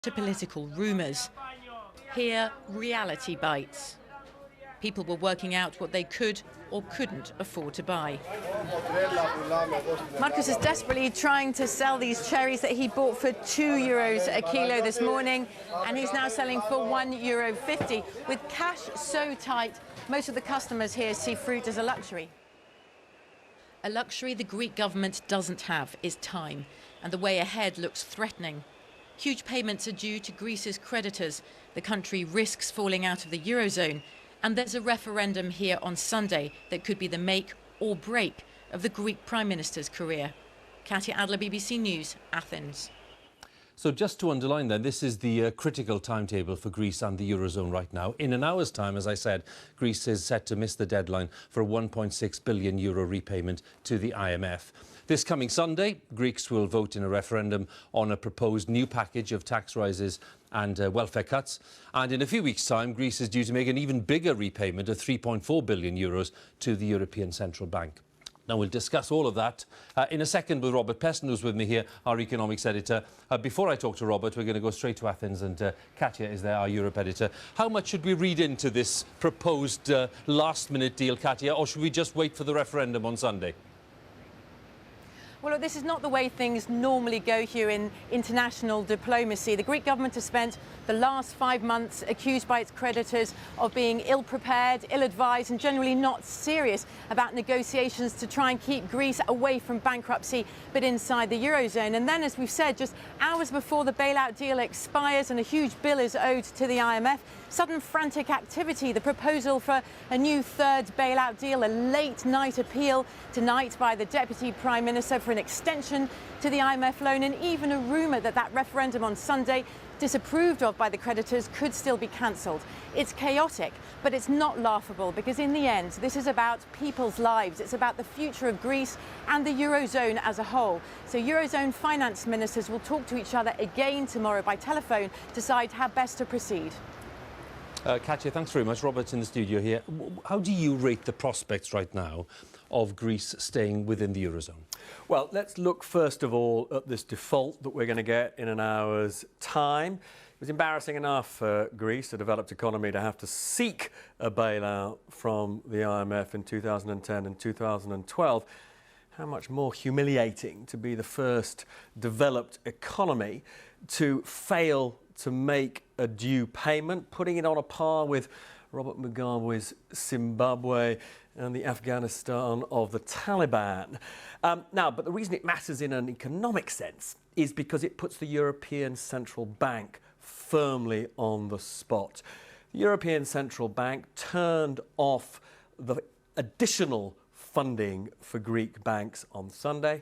to political rumours. Here, reality bites. People were working out what they could or couldn't afford to buy. Marcus is desperately trying to sell these cherries that he bought for €2 a kilo this morning, and he's now selling for €1.50. With cash so tight, most of the customers here see fruit as a luxury. A luxury the Greek government doesn't have is time, and the way ahead looks threatening. Huge payments are due to Greece's creditors. The country risks falling out of the Eurozone, and there's a referendum here on Sunday that could be the make or break of the Greek Prime Minister's career. Katia Adler, BBC News, Athens. So just to underline then, this is the critical timetable for Greece and the Eurozone right now. In an hour's time, as I said, Greece is set to miss the deadline for a €1.6 billion repayment to the IMF. This coming Sunday, Greeks will vote in a referendum on a proposed new package of tax rises and welfare cuts. And in a few weeks' time, Greece is due to make an even bigger repayment of €3.4 billion to the European Central Bank. Now, we'll discuss all of that in a second with Robert Peston, who's with me here, our economics editor. Before I talk to Robert, we're going to go straight to Athens, and Katia is there, our Europe editor. How much should we read into this proposed last-minute deal, Katia, or should we just wait for the referendum on Sunday? Well, look, this is not the way things normally go here in international diplomacy. The Greek government has spent the last 5 months accused by its creditors of being ill-prepared, ill-advised and generally not serious about negotiations to try and keep Greece away from bankruptcy but inside the Eurozone. And then, as we've said, just hours before the bailout deal expires and a huge bill is owed to the IMF, sudden frantic activity, the proposal for a new third bailout deal, a late-night appeal tonight by the Deputy Prime Minister for an extension to the IMF loan, and even a rumour that that referendum on Sunday, disapproved of by the creditors, could still be cancelled. It's chaotic, but it's not laughable, because in the end, this is about people's lives. It's about the future of Greece and the Eurozone as a whole. So Eurozone finance ministers will talk to each other again tomorrow by telephone to decide how best to proceed. Katia, thanks very much. Robert's in the studio here. How do you rate the prospects right now of Greece staying within the Eurozone? Well, let's look first of all at this default that we're going to get in an hour's time. It was embarrassing enough for Greece, a developed economy, to have to seek a bailout from the IMF in 2010 and 2012. How much more humiliating to be the first developed economy to fail to make a due payment, putting it on a par with Robert Mugabe's Zimbabwe and the Afghanistan of the Taliban. But the reason it matters in an economic sense is because it puts the European Central Bank firmly on the spot. The European Central Bank turned off the additional funding for Greek banks on Sunday,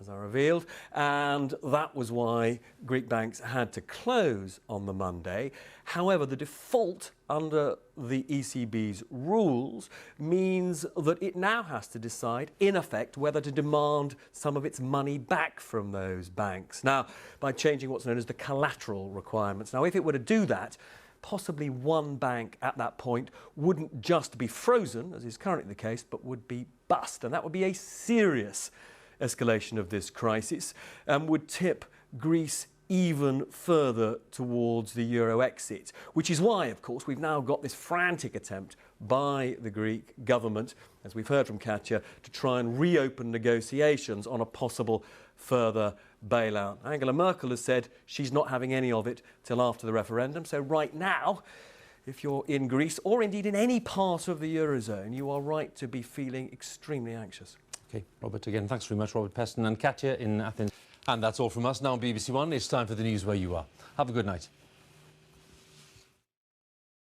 as I revealed, and that was why Greek banks had to close on the Monday. However, the default under the ECB's rules means that it now has to decide, in effect, whether to demand some of its money back from those banks. Now, by changing what's known as the collateral requirements. Now, if it were to do that, possibly one bank at that point wouldn't just be frozen, as is currently the case, but would be bust. And that would be a serious escalation of this crisis and would tip Greece even further towards the euro exit, which is why, of course, we've now got this frantic attempt by the Greek government, as we've heard from Katia, to try and reopen negotiations on a possible further bailout. Angela Merkel has said she's not having any of it till after the referendum. So right now, if you're in Greece or indeed in any part of the Eurozone, you are right to be feeling extremely anxious. OK, Robert, again, thanks very much, Robert Peston and Katia in Athens. And that's all from us now on BBC One. It's time for the news where you are. Have a good night.